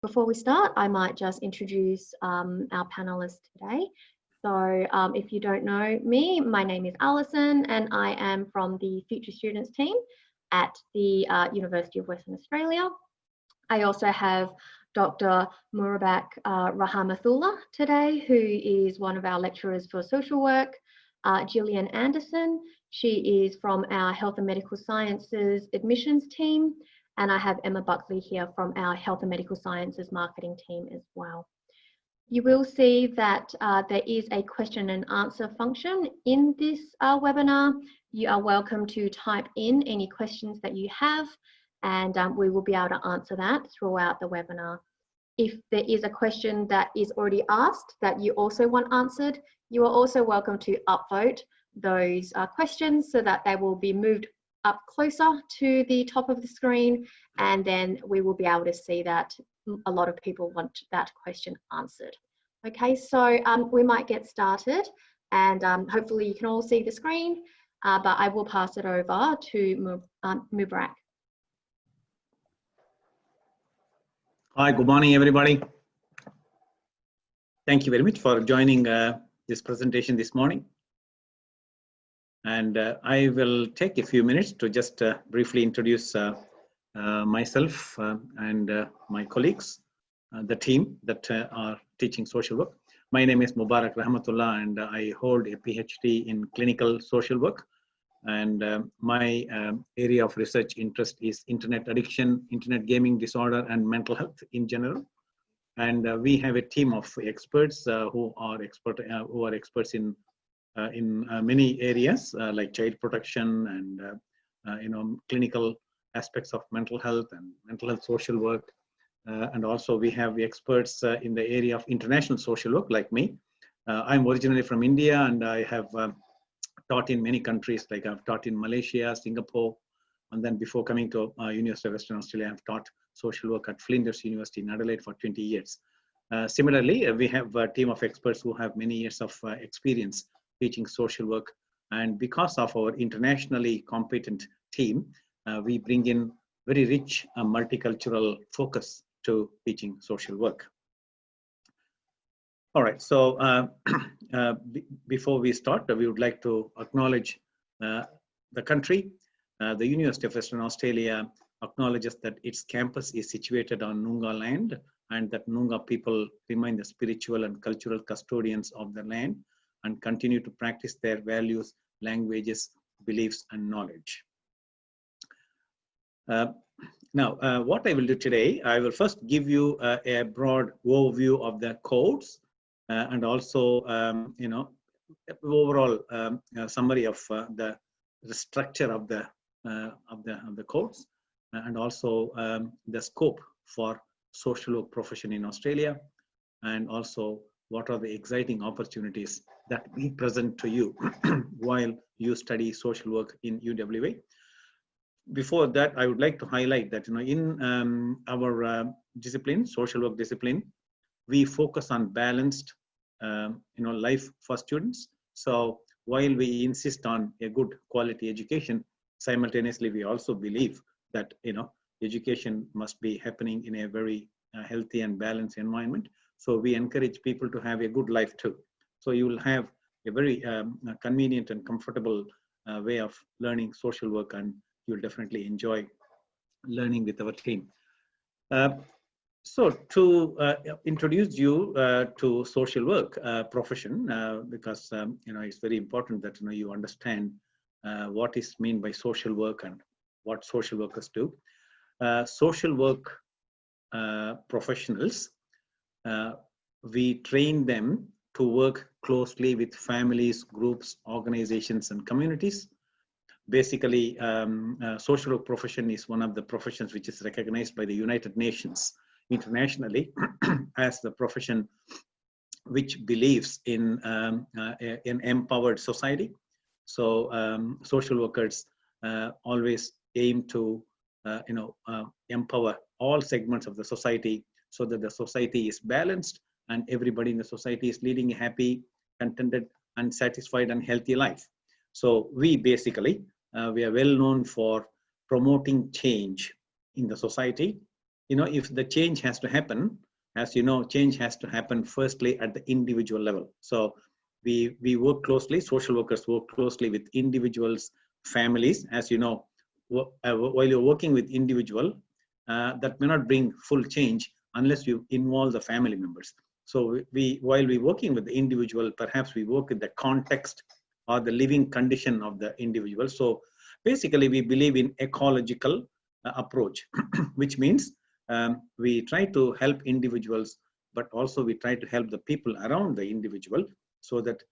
Before we start, I might just introduce our panelists today. So if you don't know me, my name is Alison and I am from the Future Students team at the University of Western Australia. I also have Dr. Murabak Rahmatullah today, who is one of our lecturers for social work. Gillian Anderson, she is from our Health and Medical Sciences admissions team. And I have Emma Buckley here from our Health and Medical Sciences marketing team as well. You will see that there is a question and answer function in this webinar. You are welcome to type in any questions that you have, and we will be able to answer that throughout the webinar. If there is a question that is already asked that you also want answered, you are also welcome to upvote those questions so that they will be moved up closer to the top of the screen, and then we will be able to see that a lot of people want that question answered. Okay, so we might get started, and hopefully you can all see the screen, but I will pass it over to Mubrak. Hi, good morning, everybody. Thank you very much for joining this presentation this morning. And I will take a few minutes to just briefly introduce myself and my colleagues, the team that are teaching social work. My name is Mubarak Rahmatullah, and I hold a PhD in clinical social work. And my area of research interest is internet addiction, internet gaming disorder, and mental health in general. And we have a team of experts who are experts in many areas like child protection and clinical aspects of mental health and mental health social work. And also we have experts in the area of international social work like me. I'm originally from India, and I have taught in many countries, like I've taught in Malaysia, Singapore, and then before coming to University of Western Australia, I've taught social work at Flinders University in Adelaide for 20 years. Similarly, we have a team of experts who have many years of experience teaching social work, and because of our internationally competent team, we bring in very rich multicultural focus to teaching social work. All right, so before we start, we would like to acknowledge the country. The University of Western Australia acknowledges that its campus is situated on Noongar land, and that Noongar people remain the spiritual and cultural custodians of the land and continue to practice their values, languages, beliefs, and knowledge. Now, what I will do today, I will first give you a broad overview of the codes and also, overall summary of the structure of the codes, and also the scope for social work profession in Australia, and also what are the exciting opportunities that we present to you while you study social work in UWA. Before that, I would like to highlight that in our discipline, social work discipline, we focus on balanced life for students. So while we insist on a good quality education, simultaneously we also believe that education must be happening in a very healthy and balanced environment. So we encourage people to have a good life too. So you will have a very convenient and comfortable way of learning social work, and you'll definitely enjoy learning with our team. So to introduce you to social work profession, because it's very important that you understand what is meant by social work and what social workers do. Social work professionals, we train them to work closely with families, groups, organizations, and communities. Basically, social work profession is one of the professions which is recognized by the United Nations internationally as the profession which believes in an empowered society. So social workers always aim to empower all segments of the society so that the society is balanced and everybody in the society is leading a happy, contented, and satisfied and healthy life. So we basically, we are well known for promoting change in the society if the change has to happen, as you know, change has to happen firstly at the individual level. So we work closely, social workers work closely with individuals, families. As you know, while you're working with individual, that may not bring full change unless you involve the family members. So while we're working with the individual, perhaps we work in the context or the living condition of the individual. So basically, we believe in ecological approach, which means we try to help individuals, but also we try to help the people around the individual, so that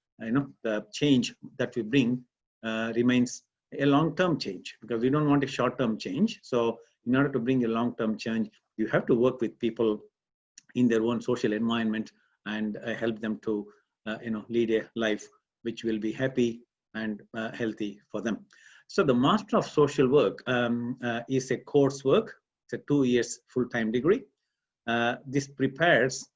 the change that we bring remains a long-term change, because we don't want a short-term change. So in order to bring a long-term change, you have to work with people in their own social environment and help them to lead a life which will be happy and healthy for them. So the Master of Social Work is a coursework. It's a 2 years full-time degree. This prepares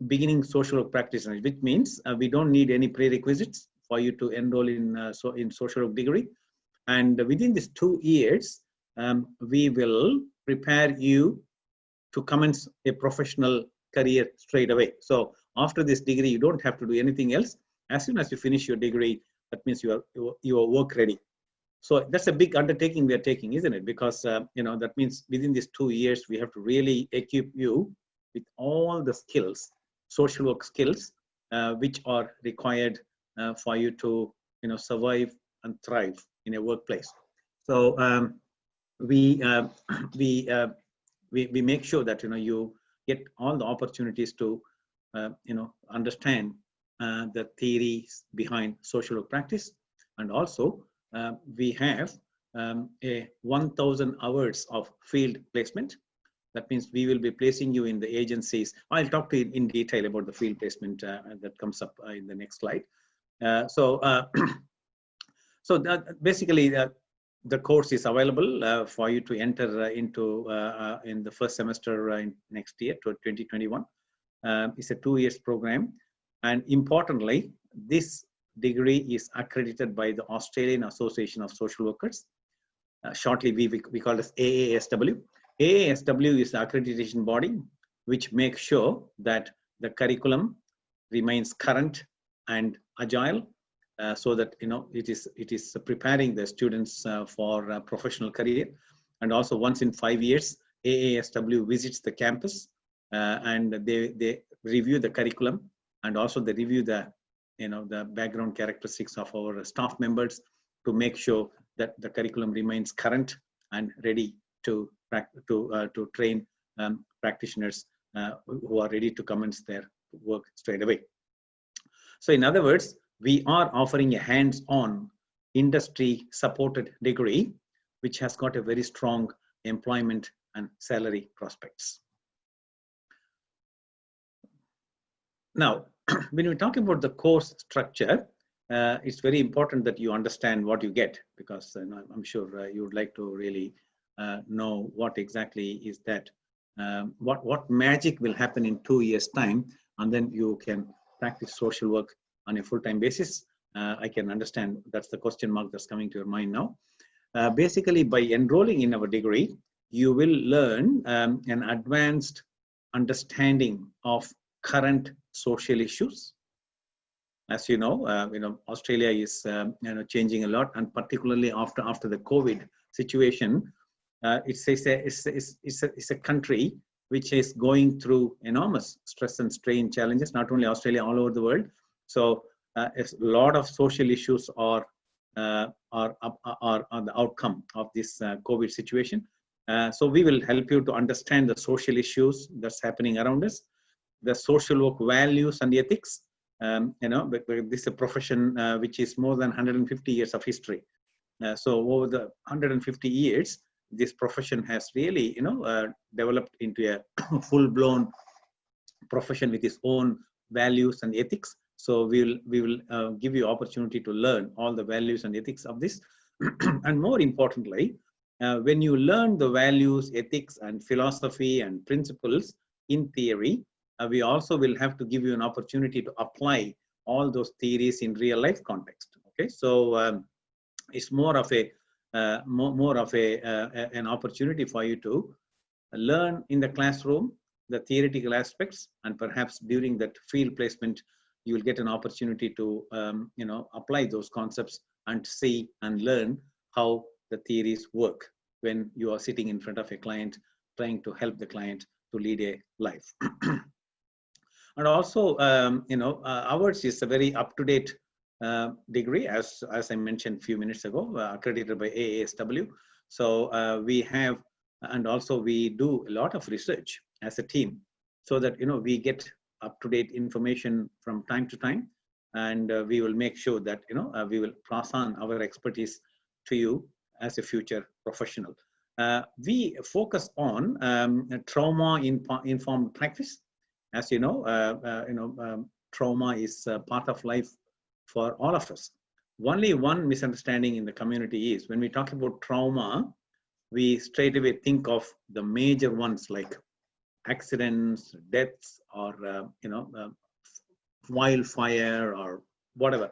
beginning social work practitioners, which means we don't need any prerequisites for you to enroll in social work degree. And within these 2 years, we will prepare you to commence a professional career straight away. So after this degree, you don't have to do anything else. As soon as you finish your degree, that means you are work ready. So that's a big undertaking we are taking, isn't it? Because that means within these 2 years, we have to really equip you with all the skills, social work skills, which are required for you to survive and thrive in a workplace. So we make sure that you get all the opportunities to understand the theories behind social work practice, and also we have a 1,000 hours of field placement. That means we will be placing you in the agencies. I'll talk to you in detail about the field placement that comes up in the next slide. So that basically the course is available for you to enter into in the first semester next year, to 2021. It's a 2 years program, and importantly, this degree is accredited by the Australian Association of Social Workers. Shortly, we call this AASW. AASW is the accreditation body which makes sure that the curriculum remains current and agile, so that it is preparing the students for a professional career. And also, once in 5 years, AASW visits the campus and they review the curriculum, and also they review the background characteristics of our staff members to make sure that the curriculum remains current and ready to train practitioners who are ready to commence their work straight away. So in other words, we are offering a hands-on industry supported degree, which has got a very strong employment and salary prospects. Now, when we talk about the course structure, it's very important that you understand what you get, because I'm sure you would like to really know what exactly is that, what magic will happen in 2 years' time, and then you can practice social work on a full-time basis. I can understand that's the question mark that's coming to your mind now. Basically, by enrolling in our degree, you will learn an advanced understanding of current social issues. As you know, Australia is changing a lot, and particularly after the COVID situation, it's a country which is going through enormous stress and strain challenges. Not only Australia, all over the world. So a lot of social issues are the outcome of this COVID situation. So we will help you to understand the social issues that's happening around us, the social work values and ethics. This is a profession which is more than 150 years of history. So over the 150 years, this profession has really, developed into a full-blown profession with its own values and ethics. So we will give you opportunity to learn all the values and ethics of this. And more importantly, when you learn the values, ethics, and philosophy and principles in theory, we also will have to give you an opportunity to apply all those theories in real life context. Okay, so it's more of an opportunity for you to learn in the classroom the theoretical aspects, and perhaps during that field placement, you will get an opportunity to apply those concepts and see and learn how the theories work when you are sitting in front of a client trying to help the client to lead a life. And also, ours is a very up-to-date degree, as I mentioned a few minutes ago, accredited by AASW. So we have, and also we do a lot of research as a team, so that we get up-to-date information from time to time, and we will make sure that we will pass on our expertise to you as a future professional. We focus on trauma-informed practice. As you know, trauma is part of life for all of us. Only one misunderstanding in the community is when we talk about trauma, we straight away think of the major ones like accidents, deaths, or wildfire or whatever.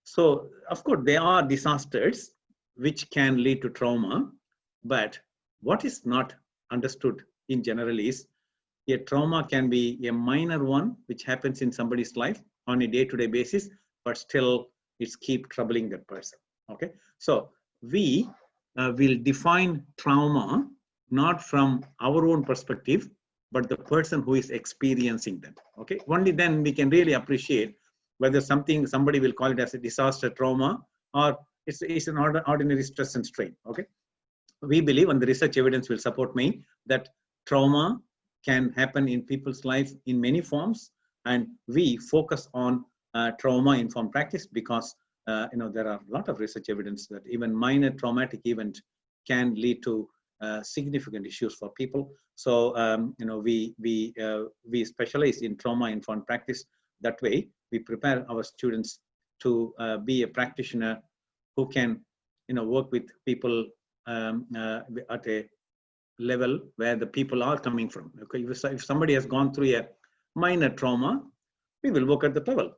So of course there are disasters which can lead to trauma, but what is not understood in general is a trauma can be a minor one which happens in somebody's life on a day-to-day basis, but still it's keep troubling that person. Okay, so we will define trauma not from our own perspective, but the person who is experiencing them. Okay, only then we can really appreciate whether somebody will call it as a disaster trauma or it's an ordinary stress and strain. Okay, we believe, and the research evidence will support me, that trauma can happen in people's life in many forms, and we focus on trauma-informed practice because there are a lot of research evidence that even minor traumatic event can lead to significant issues for people. So we specialize in trauma-informed practice. That way, we prepare our students to be a practitioner who can work with people at a level where the people are coming from. Okay, if somebody has gone through a minor trauma, we will work at that level.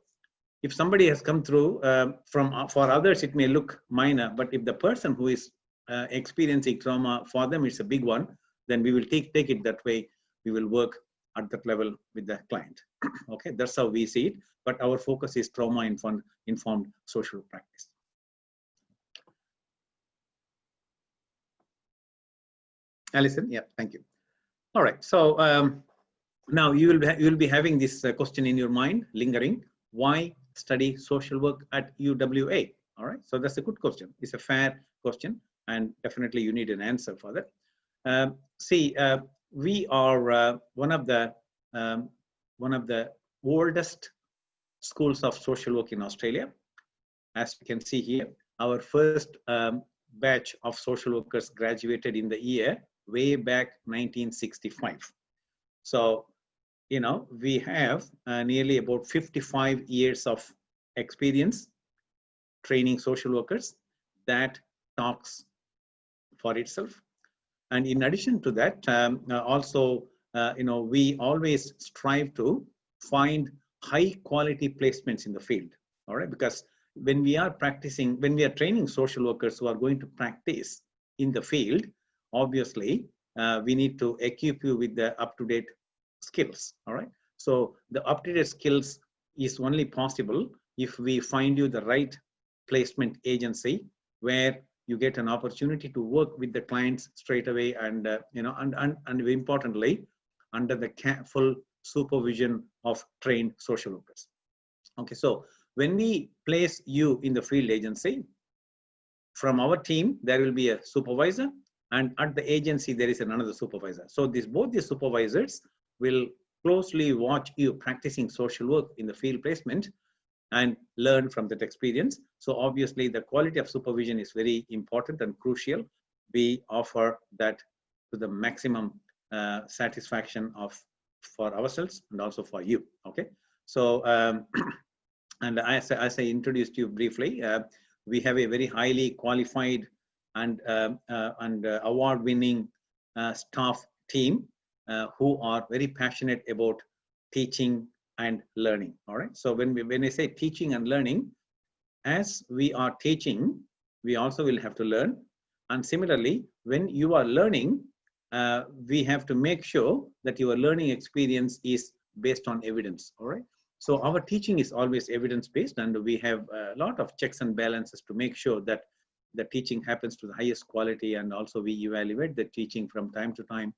If somebody has come through for others, it may look minor, but if the person who is experiencing trauma, for them it's a big one, then we will take it that way. We will work at that level with the client. Okay, that's how we see it. But our focus is trauma-informed social practice. Alison, yeah, thank you. All right, so now you will be having this question in your mind, lingering. Why study social work at UWA? All right, so that's a good question. It's a fair question, and definitely you need an answer for that. We are one of the oldest schools of social work in Australia. As you can see here, our first batch of social workers graduated in the year way back 1965. So, we have nearly about 55 years of experience training social workers. That talks for itself. And in addition to that, we always strive to find high quality placements in the field. All right, because when we are training social workers who are going to practice in the field, obviously, we need to equip you with the up-to-date skills. All right. So the up-to-date skills is only possible if we find you the right placement agency where you get an opportunity to work with the clients straight away, and and importantly, under the full supervision of trained social workers. Okay. So when we place you in the field agency, from our team, there will be a supervisor, and at the agency, there is another supervisor. So both the supervisors will closely watch you practicing social work in the field placement and learn from that experience. So obviously, the quality of supervision is very important and crucial. We offer that to the maximum satisfaction for ourselves and also for you. Okay. So, and as I introduced you briefly, we have a very highly qualified and award-winning staff team who are very passionate about teaching and learning. All right. So when I say teaching and learning, as we are teaching, we also will have to learn. And similarly, when you are learning, we have to make sure that your learning experience is based on evidence. All right. So our teaching is always evidence-based, and we have a lot of checks and balances to make sure that the teaching happens to the highest quality, and also we evaluate the teaching from time to time,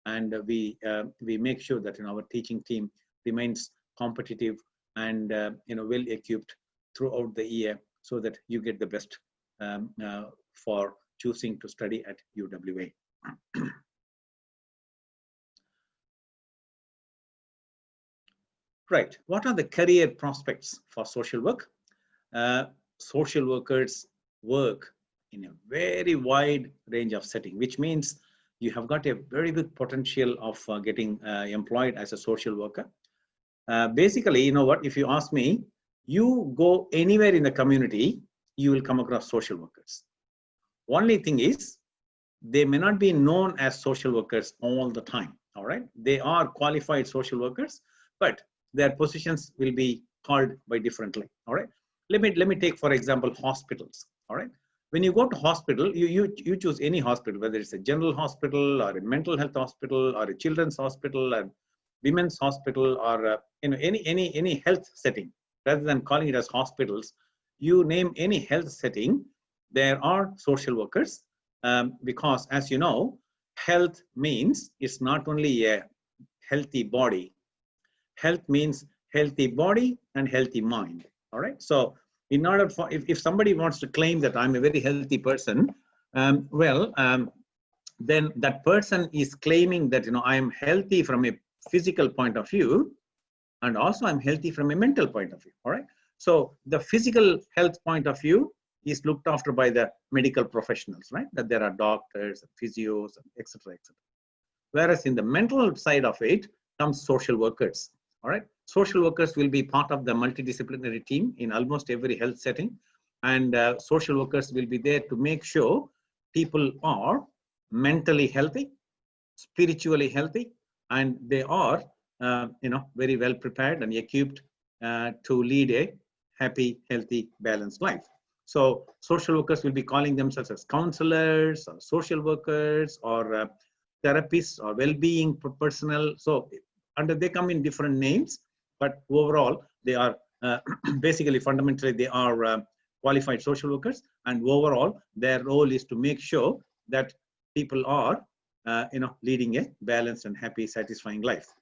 and we make sure that our teaching team remains competitive and well equipped throughout the year, so that you get the best for choosing to study at UWA. Right. What are the career prospects for social work? Social workers work in a very wide range of setting, which means you have got a very big potential of getting employed as a social worker. Basically, you know what, if you ask me, you go anywhere in the community, you will come across social workers. Only thing is, they may not be known as social workers all the time. All right. They are qualified social workers, but their positions will be called by differently. All right. Let me take, for example, hospitals. All right. When you go to hospital, you choose any hospital, whether it's a general hospital or a mental health hospital or a children's hospital and women's hospital, or any health setting. Rather than calling it as hospitals, you name any health setting, there are social workers, because, as you know, health means it's not only a healthy body. Health means healthy body and healthy mind. All right. So in order for, if somebody wants to claim that I'm a very healthy person, then that person is claiming that I am healthy from a physical point of view, and also I'm healthy from a mental point of view. All right. So the physical health point of view is looked after by the medical professionals, right? That there are doctors, physios, etc., etc. Whereas in the mental side of it comes social workers. All right. Social workers will be part of the multidisciplinary team in almost every health setting. And social workers will be there to make sure people are mentally healthy, spiritually healthy, and they are, very well prepared and equipped to lead a happy, healthy, balanced life. So social workers will be calling themselves as counselors or social workers or therapists or well-being personnel. So they come in different names, but overall they are basically, fundamentally, they are qualified social workers, and overall their role is to make sure that people are leading a balanced and happy, satisfying life.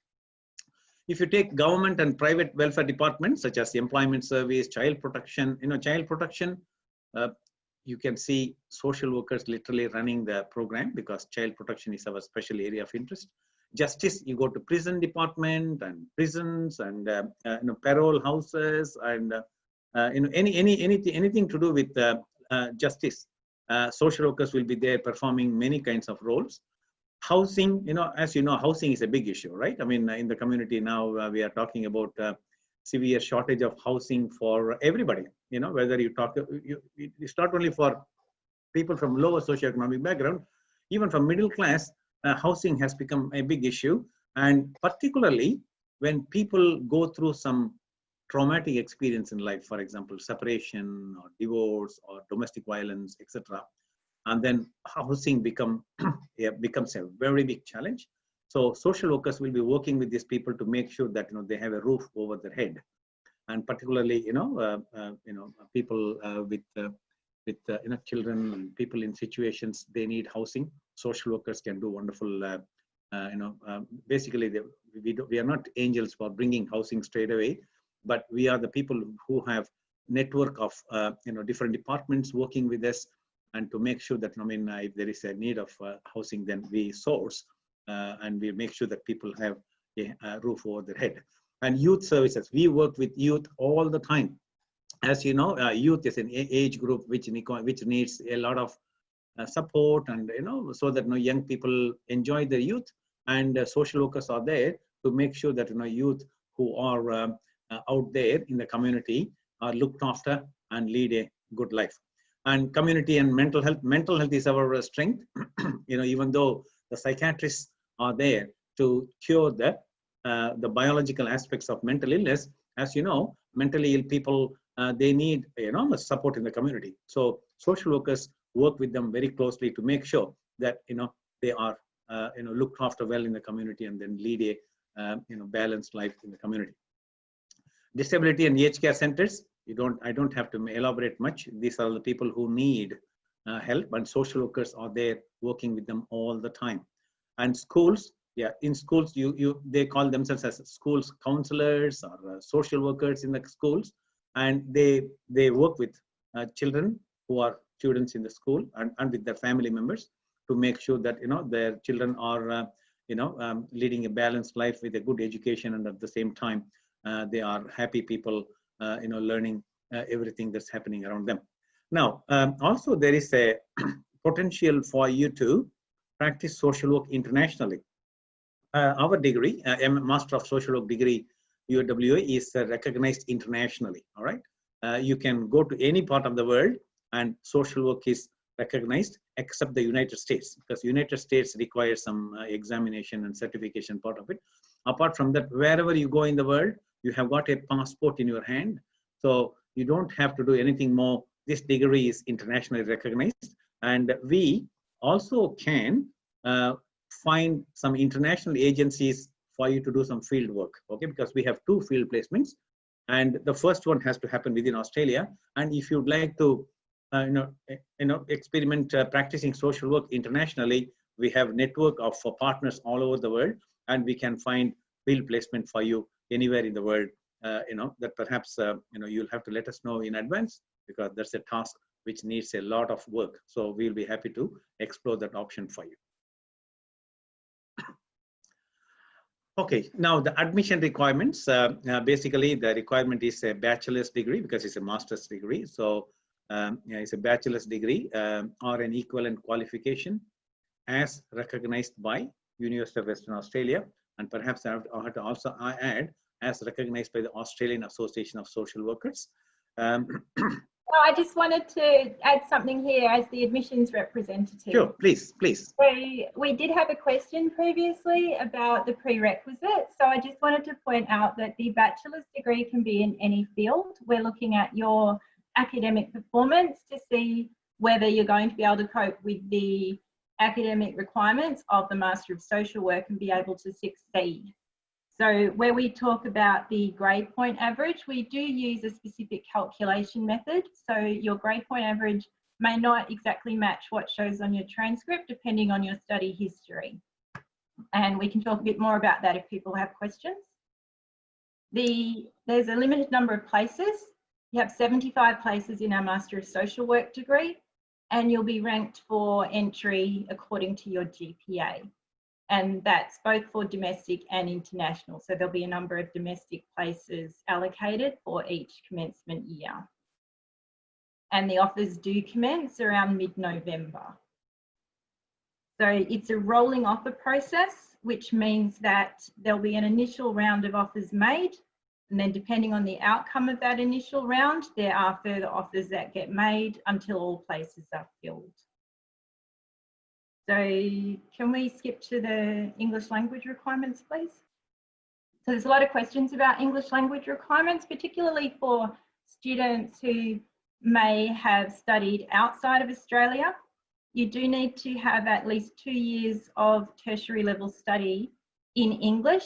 If you take government and private welfare departments such as employment service, child protection, you can see social workers literally running the program, because child protection is our special area of interest. Justice, you go to prison department and prisons and parole houses and anything to do with justice. Social workers will be there performing many kinds of roles. Housing, as you know, housing is a big issue, right? I mean, in the community now, we are talking about severe shortage of housing for everybody. Whether you talk, it's not only for people from lower socioeconomic background, even from middle class, housing has become a big issue. And particularly when people go through some traumatic experience in life, for example, separation or divorce or domestic violence, etc., and then housing becomes a very big challenge. So social workers will be working with these people to make sure that they have a roof over their head, and particularly people with children and people in situations they need housing. Social workers can do wonderful. Basically, we are not angels for bringing housing straight away, but we are the people who have network of different departments working with us, and to make sure that if there is a need of housing, then we source and we make sure that people have a roof over their head. And youth services, we work with youth all the time. As you know, youth is an age group which needs a lot of support, and so that young people enjoy their youth, and social workers are there to make sure that youth who are out there in the community are looked after and lead a good life. And community and mental health is our strength. Even though the psychiatrists are there to cure the biological aspects of mental illness, as you know, mentally ill people, they need enormous support in the community. So social workers work with them very closely to make sure that they are looked after well in the community and then lead a balanced life in the community. Disability and aged care centers, I don't have to elaborate much. These are the people who need help, and social workers are there working with them all the time. And schools, in schools, they call themselves as schools counselors or social workers in the schools, and they work with children who are students in the school and with their family members to make sure that their children are leading a balanced life with a good education, and at the same time they are happy people learning everything that's happening around them. Now also there is a potential for you to practice social work internationally. Our degree, Master of Social Work degree, UWA, is recognized internationally. All right, you can go to any part of the world and social work is recognized except the United States, because United States requires some examination and certification part of it. Apart from that, wherever you go in the world, you have got a passport in your hand, so you don't have to do anything more. This degree is internationally recognized, and we also can find some international agencies for you to do some field work, okay, because we have 2 field placements, and the first one has to happen within Australia. And if you'd like to experiment practicing social work internationally, we have network of partners all over the world, and we can find field placement for you anywhere in the world. That perhaps you'll have to let us know in advance, because that's a task which needs a lot of work. So we'll be happy to explore that option for you. Okay, now the admission requirements. Basically, the requirement is a bachelor's degree, because it's a master's degree. So it's a bachelor's degree or an equivalent qualification as recognized by University of Western Australia, and perhaps I have to also add, as recognized by the Australian Association of Social Workers. I just wanted to add something here as the admissions representative. Sure, please. So we did have a question previously about the prerequisites. So I just wanted to point out that the bachelor's degree can be in any field. We're looking at your academic performance to see whether you're going to be able to cope with the academic requirements of the Master of Social Work and be able to succeed. So where we talk about the grade point average, we do use a specific calculation method. So your grade point average may not exactly match what shows on your transcript, depending on your study history. And we can talk a bit more about that if people have questions. There's a limited number of places. You have 75 places in our Master of Social Work degree, and you'll be ranked for entry according to your GPA. And that's both for domestic and international. So there'll be a number of domestic places allocated for each commencement year. And the offers do commence around mid-November. So it's a rolling offer process, which means that there'll be an initial round of offers made. And then depending on the outcome of that initial round, there are further offers that get made until all places are filled. So can we skip to the English language requirements, please? So there's a lot of questions about English language requirements, particularly for students who may have studied outside of Australia. You do need to have at least 2 years of tertiary level study in English,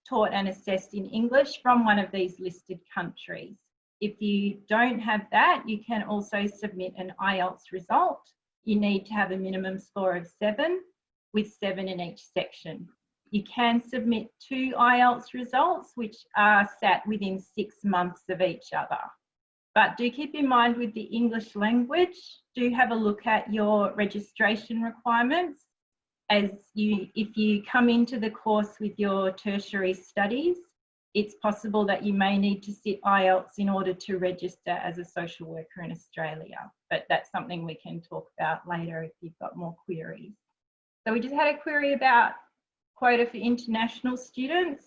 taught and assessed in English from one of these listed countries. If you don't have that, you can also submit an IELTS result. You need to have a minimum score of 7 with 7 in each section. You can submit 2 IELTS results, which are sat within 6 months of each other. But do keep in mind with the English language, do have a look at your registration requirements. If you come into the course with your tertiary studies, it's possible that you may need to sit IELTS in order to register as a social worker in Australia. But that's something we can talk about later if you've got more queries. So we just had a query about quota for international students.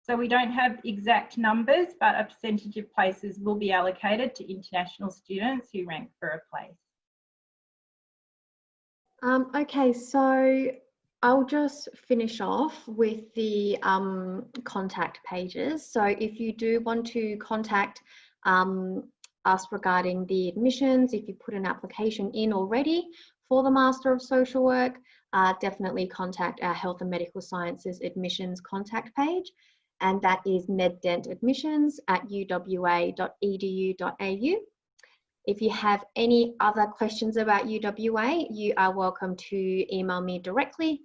So we don't have exact numbers, but a percentage of places will be allocated to international students who rank for a place. Okay, so I'll just finish off with the contact pages. So if you do want to contact us regarding the admissions, if you put an application in already for the Master of Social Work, definitely contact our Health and Medical Sciences admissions contact page, and that is meddentadmissions@uwa.edu.au. If you have any other questions about UWA, you are welcome to email me directly,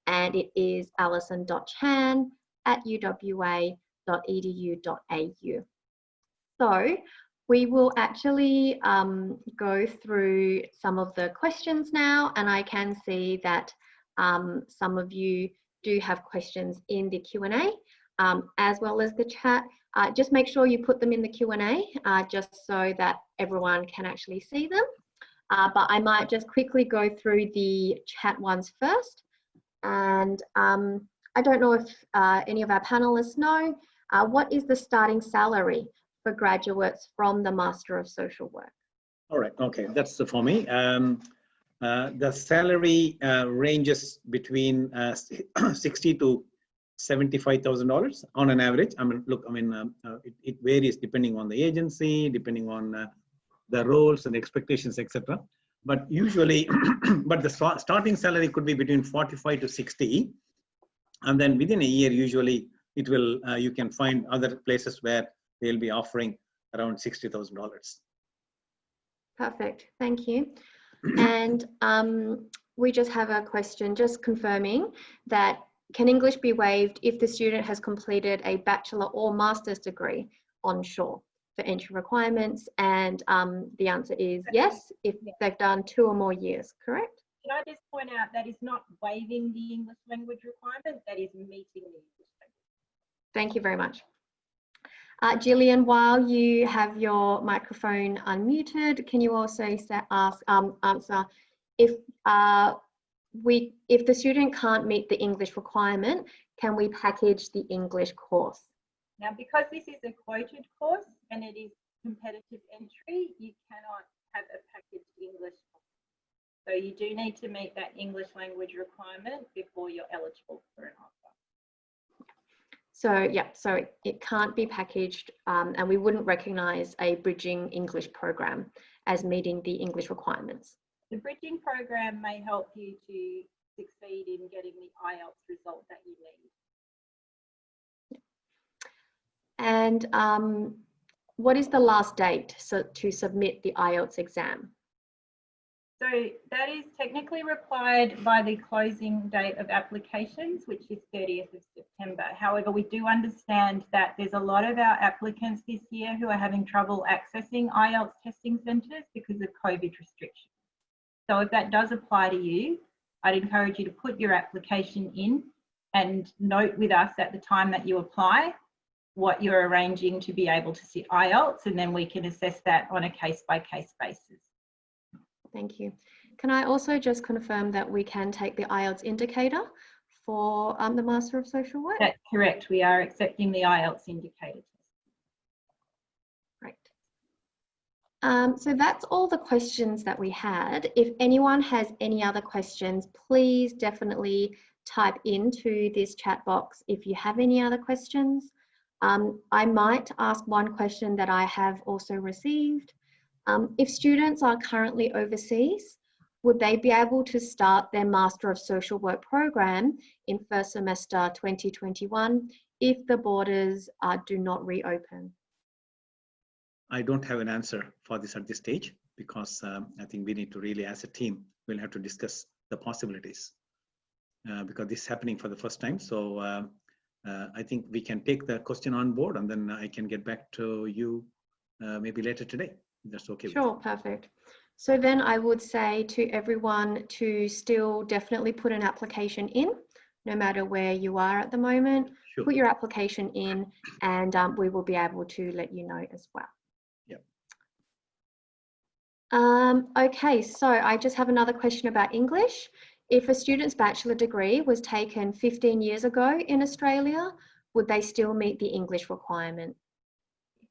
and it is alison.chan@uwa.edu.au. So we will actually go through some of the questions now, and I can see that some of you do have questions in the Q&A as well as the chat. Just make sure you put them in the Q&A just so that everyone can actually see them. But I might just quickly go through the chat ones first. And I don't know if any of our panelists know, what is the starting salary for graduates from the Master of Social Work? All right, okay, that's for me. The salary ranges between $60,000 to $75,000 on an average. I mean, look, it varies depending on the agency, depending on the roles and expectations, etc. But usually, but the starting salary could be between 45 to 60, and then within a year, usually it will. You can find other places where they'll be offering around $60,000. Perfect, thank you. And we just have a question, just confirming that can English be waived if the student has completed a bachelor or master's degree onshore for entry requirements? And the answer is yes, if they've done 2 or more years, correct? Can I just point out that is not waiving the English language requirement, that is meeting the English language. Thank you very much. Gillian, while you have your microphone unmuted, can you also answer if the student can't meet the English requirement, can we package the English course? Now, because this is a quoted course and it is competitive entry, you cannot have a packaged English course. So you do need to meet that English language requirement before you're eligible for an offer. So yeah, so it can't be packaged and we wouldn't recognise a bridging English program as meeting the English requirements. The bridging program may help you to succeed in getting the IELTS result that you need. And what is the last date to submit the IELTS exam? So that is technically required by the closing date of applications, which is 30th of September. However, we do understand that there's a lot of our applicants this year who are having trouble accessing IELTS testing centres because of COVID restrictions. So if that does apply to you, I'd encourage you to put your application in and note with us at the time that you apply what you're arranging to be able to sit IELTS, and then we can assess that on a case-by-case basis. Thank you. Can I also just confirm that we can take the IELTS indicator for the Master of Social Work? That's correct. We are accepting the IELTS indicator. Great. So that's all the questions that we had. If anyone has any other questions, please definitely type into this chat box if you have any other questions. I might ask one question that I have also received. If students are currently overseas, would they be able to start their Master of Social Work program in first semester 2021 if the borders do not reopen? I don't have an answer for this at this stage because I think we need to really, as a team, we'll have to discuss the possibilities because this is happening for the first time. So I think we can take the question on board and then I can get back to you maybe later today. That's okay. Sure, perfect. So then I would say to everyone to still definitely put an application in, no matter where you are at the moment. Sure. Put your application in and we will be able to let you know as well. Yeah. Okay, so I just have another question about English. If a student's bachelor degree was taken 15 years ago in Australia, would they still meet the English requirement?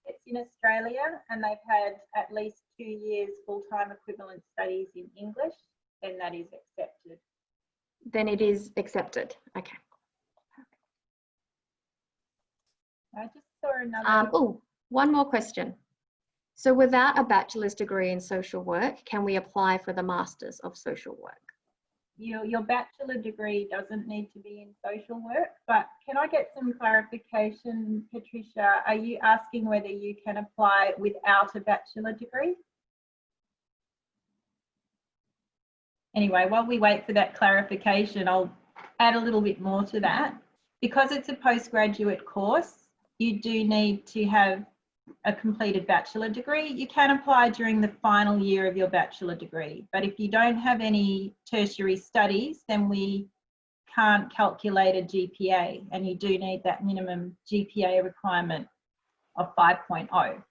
It's in Australia and they've had at least 2 years full-time equivalent studies in English, then that is accepted. Then it is accepted. Okay. I just saw another. Oh, one more question. So without a bachelor's degree in social work, can we apply for the Masters of Social Work? your bachelor degree doesn't need to be in social work, but can I get some clarification, Patricia? Are you asking whether you can apply without a bachelor degree? Anyway, while we wait for that clarification, I'll add a little bit more to that. Because it's a postgraduate course, you do need to have a completed bachelor degree. You can apply during the final year of your bachelor degree, but if you don't have any tertiary studies, then we can't calculate a GPA, and you do need that minimum GPA requirement of 5.0.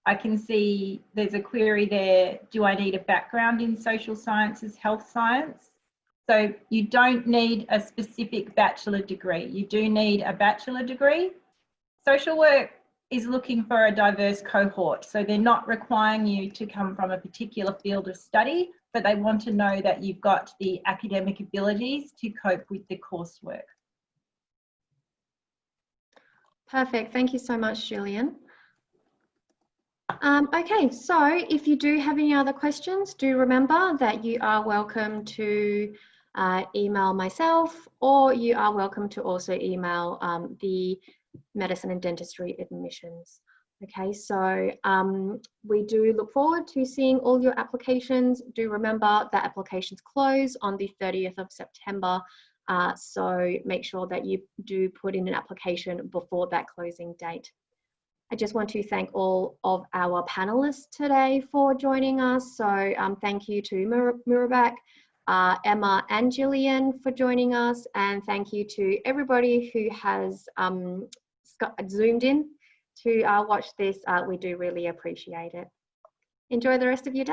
I can see there's a query there, do I need a background in social sciences, health science? So you don't need a specific bachelor degree. You do need a bachelor degree. Social work is looking for a diverse cohort, so they're not requiring you to come from a particular field of study, but they want to know that you've got the academic abilities to cope with the coursework. Perfect. Thank you so much, Julian. Okay, so if you do have any other questions, do remember that you are welcome to email myself, or you are welcome to also email the medicine and dentistry admissions. Okay, so we do look forward to seeing all your applications. Do remember that applications close on the 30th of September. So make sure that you do put in an application before that closing date. I just want to thank all of our panelists today for joining us. So thank you to Murabak, Emma and Gillian for joining us, and thank you to everybody who has zoomed in to watch this. We do really appreciate it. Enjoy the rest of your day.